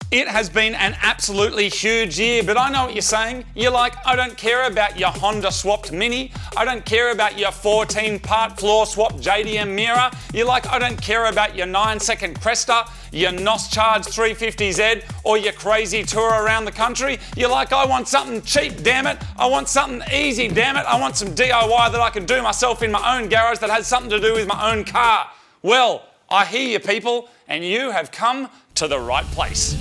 It has been an absolutely huge year, but I know what you're saying. You're like, I don't care about your Honda swapped Mini. I don't care about your 14-part floor swap JDM mirror. You're like, I don't care about your 9-second Cresta, your NOS Charge 350Z, or your crazy tour around the country. You're like, I want something cheap, damn it. I want something easy, damn it. I want some DIY that I can do myself in my own garage that has something to do with my own car. Well, I hear you people, and you have come to the right place.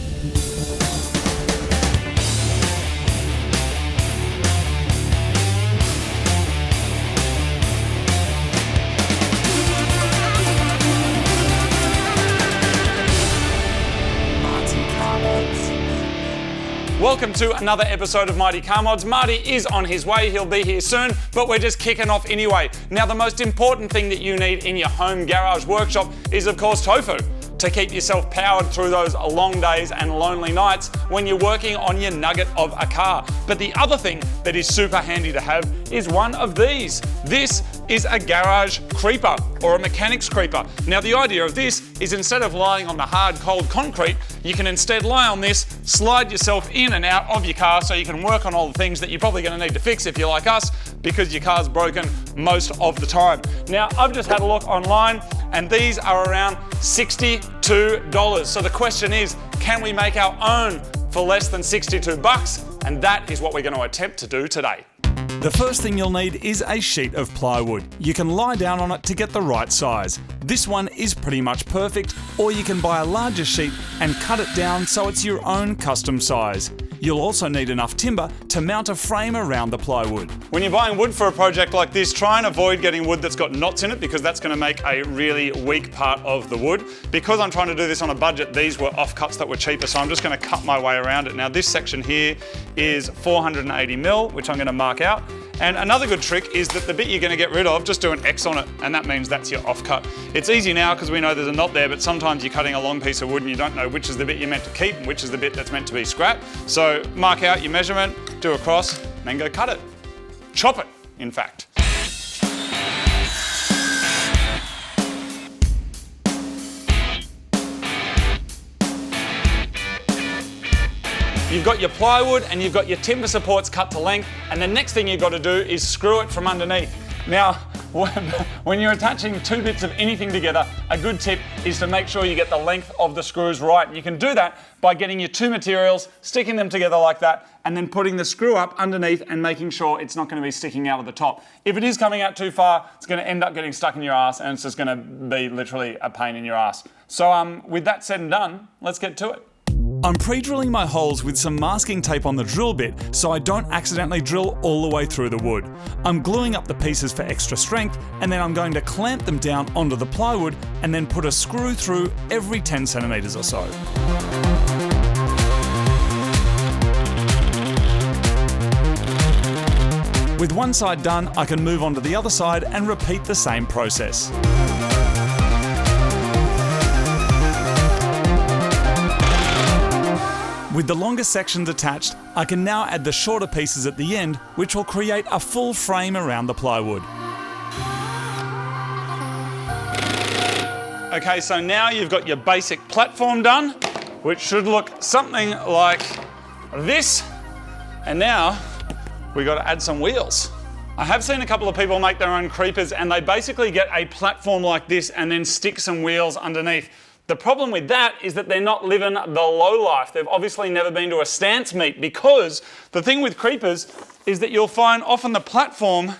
Welcome to another episode of Mighty Car Mods. Marty is on his way, he'll be here soon, but we're just kicking off anyway. Now the most important thing that you need in your home garage workshop is of course tofu, to keep yourself powered through those long days and lonely nights when you're working on your nugget of a car. But the other thing that is super handy to have is one of these. This is a garage creeper or a mechanic's creeper. Now the idea of this is instead of lying on the hard cold concrete, you can instead lie on this, slide yourself in and out of your car so you can work on all the things that you're probably going to need to fix if you're like us, because your car's broken most of the time. Now I've just had a look online and these are around $62. So the question is, can we make our own for less than 62 bucks? And that is what we're going to attempt to do today. The first thing you'll need is a sheet of plywood. You can lie down on it to get the right size. This one is pretty much perfect, or you can buy a larger sheet and cut it down so it's your own custom size. You'll also need enough timber to mount a frame around the plywood. When you're buying wood for a project like this, try and avoid getting wood that's got knots in it, because that's going to make a really weak part of the wood. Because I'm trying to do this on a budget, these were offcuts that were cheaper, so I'm just going to cut my way around it. Now this section here is 480mm, which I'm going to mark out. And another good trick is that the bit you're going to get rid of, just do an X on it, and that means that's your offcut. It's easy now because we know there's a knot there, but sometimes you're cutting a long piece of wood and you don't know which is the bit you're meant to keep and which is the bit that's meant to be scrap. So mark out your measurement, do a cross, and then go cut it. Chop it, in fact. You've got your plywood and you've got your timber supports cut to length, and the next thing you've got to do is screw it from underneath. Now, when you're attaching two bits of anything together, a good tip is to make sure you get the length of the screws right. And you can do that by getting your two materials, sticking them together like that, and then putting the screw up underneath and making sure it's not going to be sticking out of the top. If it is coming out too far, it's going to end up getting stuck in your ass, and it's just going to be literally a pain in your ass. So with that said and done, let's get to it. I'm pre-drilling my holes with some masking tape on the drill bit so I don't accidentally drill all the way through the wood. I'm gluing up the pieces for extra strength, and then I'm going to clamp them down onto the plywood and then put a screw through every 10 centimeters or so. With one side done, I can move on to the other side and repeat the same process. With the longer sections attached, I can now add the shorter pieces at the end, which will create a full frame around the plywood. Okay, so now you've got your basic platform done, which should look something like this. And now we've got to add some wheels. I have seen a couple of people make their own creepers, and they basically get a platform like this and then stick some wheels underneath. The problem with that is that they're not living the low life. They've obviously never been to a stance meet, because the thing with creepers is that you'll find often the platform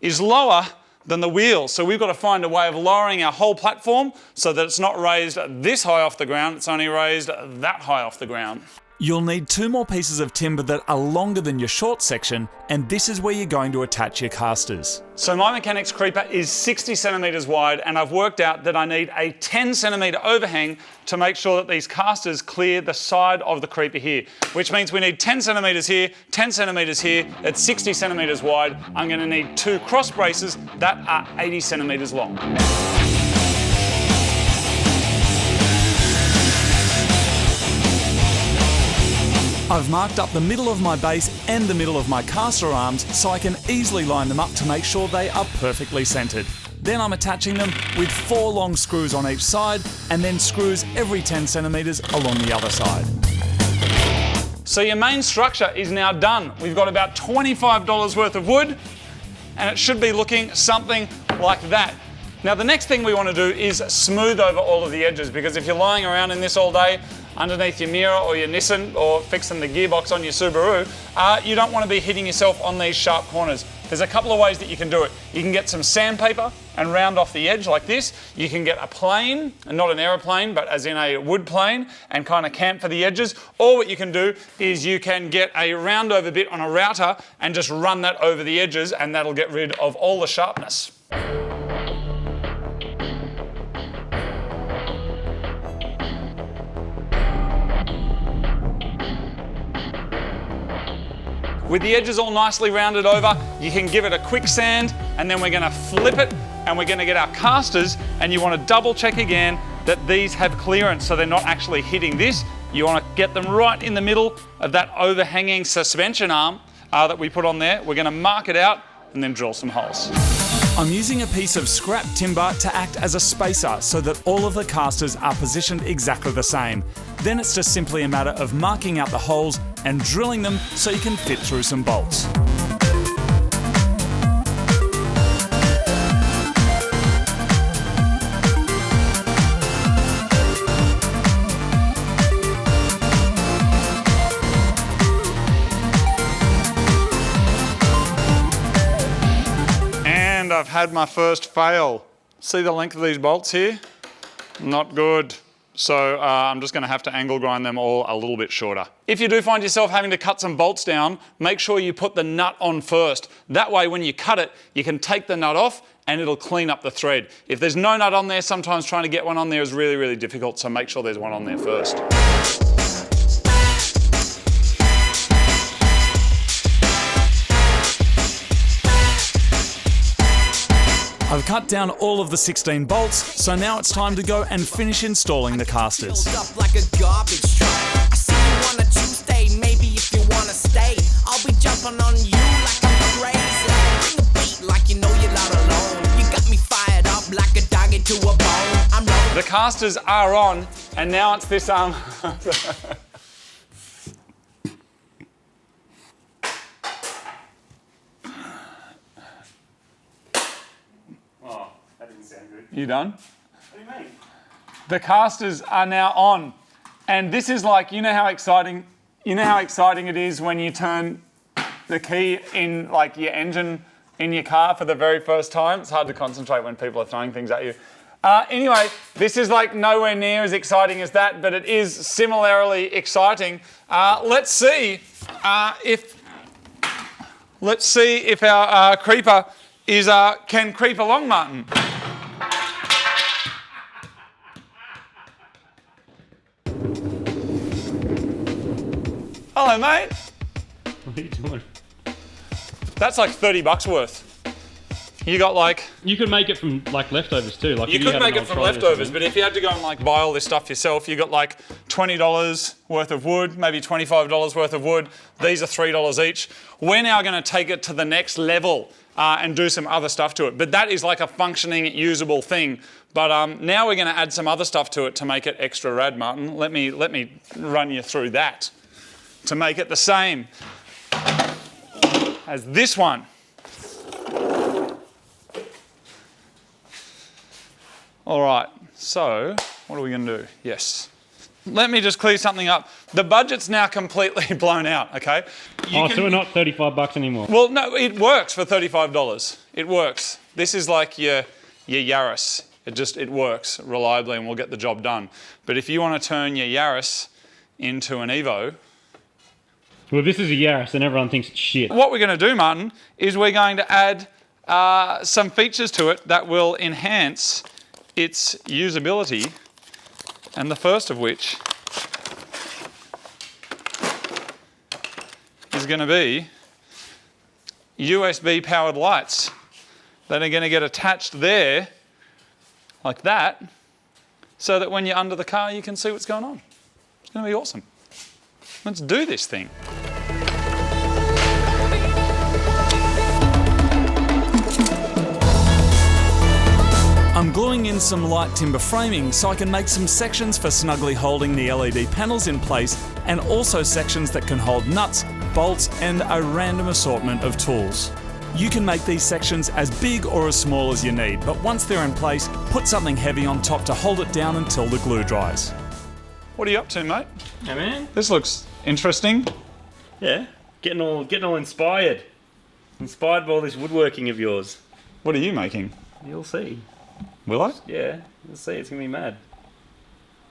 is lower than the wheels. So we've got to find a way of lowering our whole platform so that it's not raised this high off the ground, it's only raised that high off the ground. You'll need two more pieces of timber that are longer than your short section, and this is where you're going to attach your casters. So my mechanic's creeper is 60 centimeters wide, and I've worked out that I need a 10 centimeter overhang to make sure that these casters clear the side of the creeper here, which means we need 10 centimeters here, 10 centimeters here. It's 60 centimeters wide. I'm going to need two cross braces that are 80 centimeters long. I've marked up the middle of my base and the middle of my caster arms so I can easily line them up to make sure they are perfectly centered. Then I'm attaching them with 4 long screws on each side, and then screws every 10 centimeters along the other side. So your main structure is now done. We've got about $25 worth of wood, and it should be looking something like that. Now the next thing we want to do is smooth over all of the edges, because if you're lying around in this all day underneath your Mira or your Nissan or fixing the gearbox on your Subaru, you don't want to be hitting yourself on these sharp corners. There's a couple of ways that you can do it. You can get some sandpaper and round off the edge like this. You can get a plane, and not an aeroplane, but as in a wood plane, and kind of camp for the edges. Or what you can do is you can get a round over bit on a router and just run that over the edges, and that'll get rid of all the sharpness. With the edges all nicely rounded over, you can give it a quick sand, and then we're going to flip it, and we're going to get our casters, and you want to double check again that these have clearance so they're not actually hitting this. You want to get them right in the middle of that overhanging suspension arm that we put on there. We're going to mark it out and then drill some holes. I'm using a piece of scrap timber to act as a spacer so that all of the casters are positioned exactly the same. Then it's just simply a matter of marking out the holes and drilling them so you can fit through some bolts. And I've had my first fail. See the length of these bolts here? Not good. So I'm just going to have to angle grind them all a little bit shorter. If you do find yourself having to cut some bolts down, make sure you put the nut on first. That way when you cut it, you can take the nut off and it'll clean up the thread. If there's no nut on there, sometimes trying to get one on there is really, really difficult, so make sure there's one on there first. I've cut down all of the 16 bolts, so now it's time to go and finish installing the casters. Like a garbage truck. I see you on a Tuesday, maybe if you wanna stay, I'll be jumping on you like I'm crazy. Bring a beat like you know you're not alone. You got me fired up like a dog into a bone. I'm rolling. The casters are on, and now it's this You done? What do you mean? The casters are now on, and this is like, you know how exciting it is when you turn the key in like your engine in your car for the very first time. It's hard to concentrate when people are throwing things at you. Anyway, this is like nowhere near as exciting as that, but it is similarly exciting. Let's see if our creeper can creep along, Martin. Hello, mate. What are you doing? That's like $30 worth. You got like... You could make it from like leftovers too. Like You could make it from leftovers, but if you had to go and like buy all this stuff yourself, you got like $20 worth of wood, maybe $25 worth of wood. These are $3 each. We're now going to take it to the next level and do some other stuff to it. But that is like a functioning, usable thing. But now we're going to add some other stuff to it to make it extra rad, Martin. Let me run you through that to make it the same as this one. All right, so what are we going to do? Yes. Let me just clear something up. The budget's now completely blown out, okay? So we're not $35 anymore. Well, no, it works for $35. It works. This is like your Yaris. It works reliably and we'll get the job done. But if you want to turn your Yaris into an Evo... Well, this is a Yaris and everyone thinks it's shit. What we're going to do, Martin, is we're going to add some features to it that will enhance its usability, and the first of which is going to be USB powered lights that are going to get attached there like that, so that when you're under the car you can see what's going on. It's going to be awesome. Let's do this thing. I'm gluing in some light timber framing so I can make some sections for snugly holding the LED panels in place and also sections that can hold nuts, bolts, and a random assortment of tools. You can make these sections as big or as small as you need, but once they're in place, put something heavy on top to hold it down until the glue dries. What are you up to, mate? Yeah, man. This looks interesting. Yeah, getting all inspired. Inspired by all this woodworking of yours. What are you making? You'll see. Will I? Yeah, you'll see. It's gonna be mad.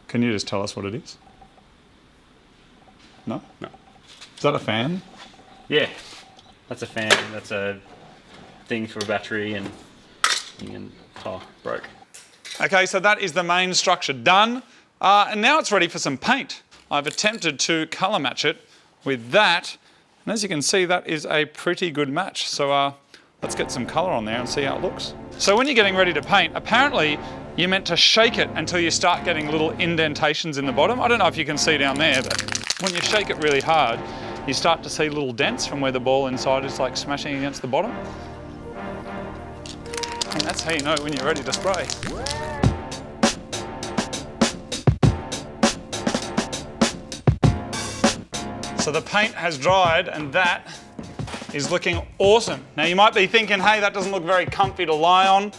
Can you just tell us what it is? No? No. Is that a fan? Yeah, that's a fan. That's a thing for a battery and broke. Okay, so that is the main structure done. And now it's ready for some paint. I've attempted to colour match it with that. And as you can see, that is a pretty good match. So let's get some colour on there and see how it looks. So when you're getting ready to paint, apparently you're meant to shake it until you start getting little indentations in the bottom. I don't know if you can see down there, but when you shake it really hard, you start to see little dents from where the ball inside is like smashing against the bottom. And that's how you know when you're ready to spray. So the paint has dried and that is looking awesome. Now you might be thinking, hey, that doesn't look very comfy to lie on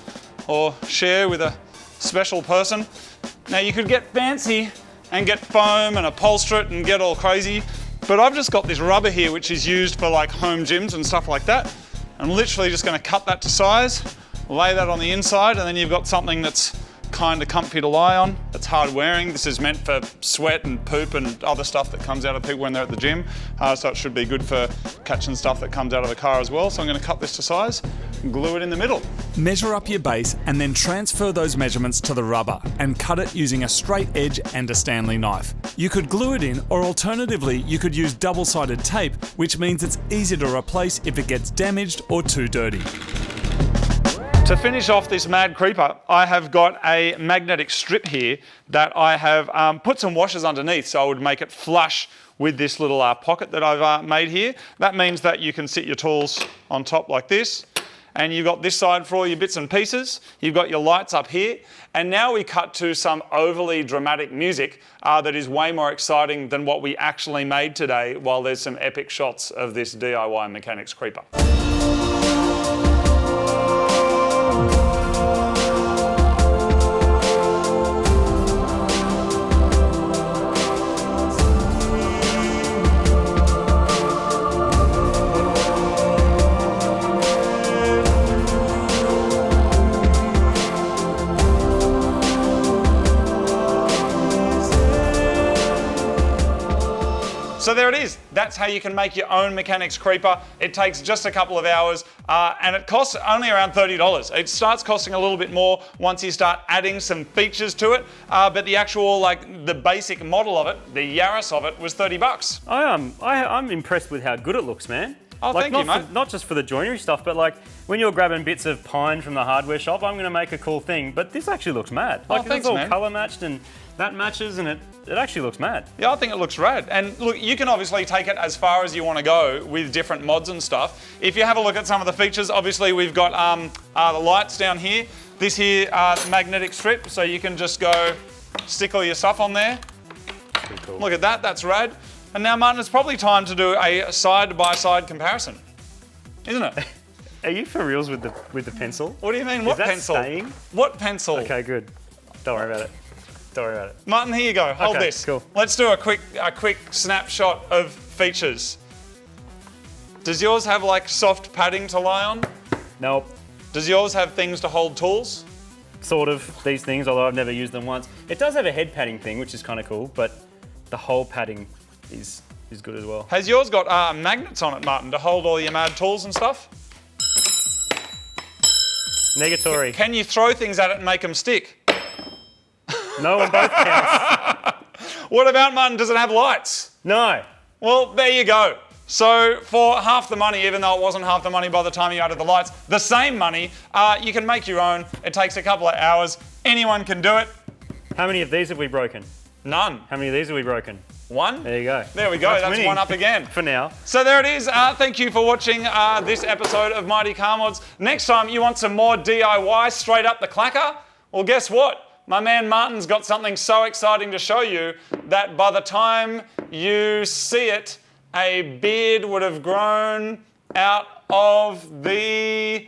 or share with a special person. Now you could get fancy and get foam and upholster it and get all crazy, but I've just got this rubber here which is used for like home gyms and stuff like that. I'm literally just going to cut that to size, lay that on the inside, and then you've got something that's kind of comfy to lie on. It's hard wearing. This is meant for sweat and poop and other stuff that comes out of people when they're at the gym. So it should be good for catching stuff that comes out of the car as well. So I'm going to cut this to size and glue it in the middle. Measure up your base and then transfer those measurements to the rubber and cut it using a straight edge and a Stanley knife. You could glue it in, or alternatively, you could use double-sided tape, which means it's easy to replace if it gets damaged or too dirty. To finish off this Mad Creeper, I have got a magnetic strip here that I have put some washers underneath so I would make it flush with this little pocket that I've made here. That means that you can sit your tools on top like this, and you've got this side for all your bits and pieces. You've got your lights up here, and now we cut to some overly dramatic music that is way more exciting than what we actually made today, while there's some epic shots of this DIY Mechanics Creeper. So there it is. That's how you can make your own Mechanics Creeper. It takes just a couple of hours and it costs only around $30. It starts costing a little bit more once you start adding some features to it, but the actual, like the basic model of it, the Yaris of it, was $30. I'm impressed with how good it looks, man. Oh, like, thank you, mate. Not just for the joinery stuff, but like when you're grabbing bits of pine from the hardware shop, I'm going to make a cool thing. But this actually looks mad. Like thanks, it's all man. colour matched and that matches, and it actually looks mad. Yeah, I think it looks rad. And look, you can obviously take it as far as you want to go with different mods and stuff. If you have a look at some of the features, obviously we've got the lights down here. This here magnetic strip, so you can just go stick all your stuff on there. Pretty cool. Look at that, that's rad. And now, Martin, it's probably time to do a side-by-side comparison, isn't it? Are you for reals with the pencil? What do you mean? What Is that pencil? staying? What pencil? Okay, good. Don't worry about it. Don't worry about it. Martin, here you go. Hold Okay, this. cool. Let's do a quick snapshot of features. Does yours have like soft padding to lie on? Nope. Does yours have things to hold tools? Sort of these things, although I've never used them once. It does have a head padding thing, which is kind of cool, but the whole padding is good as well. Has yours got magnets on it, Martin, to hold all your mad tools and stuff? Negatory. Can you throw things at it and make them stick? No on both counts. What about, Martin, does it have lights? No. Well, there you go. So for half the money, even though it wasn't half the money by the time you added the lights, the same money, you can make your own. It takes a couple of hours. Anyone can do it. How many of these have we broken? None. How many of these have we broken? One. There you go. There we go. That's winning. one up again. For now. So there it is. Thank you for watching this episode of Mighty Car Mods. Next time you want some more DIY straight up the clacker? Well, guess what? my man Martin's got something so exciting to show you that by the time you see it, a beard would have grown out of the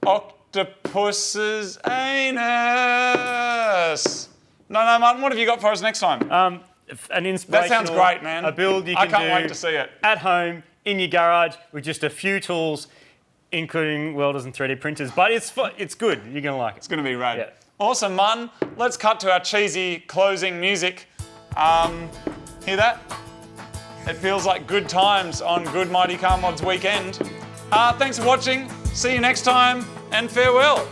octopus's anus. No, Martin, what have you got for us next time? An inspirational... That sounds great, man. A build you can do... I can't wait to see it. ...at home, in your garage, with just a few tools, including welders and 3D printers. But it's good. You're going to like it. It's going to be rad. Yeah. Awesome, Martin. Let's cut to our cheesy closing music. Hear that? It feels like good times on Good Mighty Car Mods weekend. Thanks for watching. See you next time, and farewell.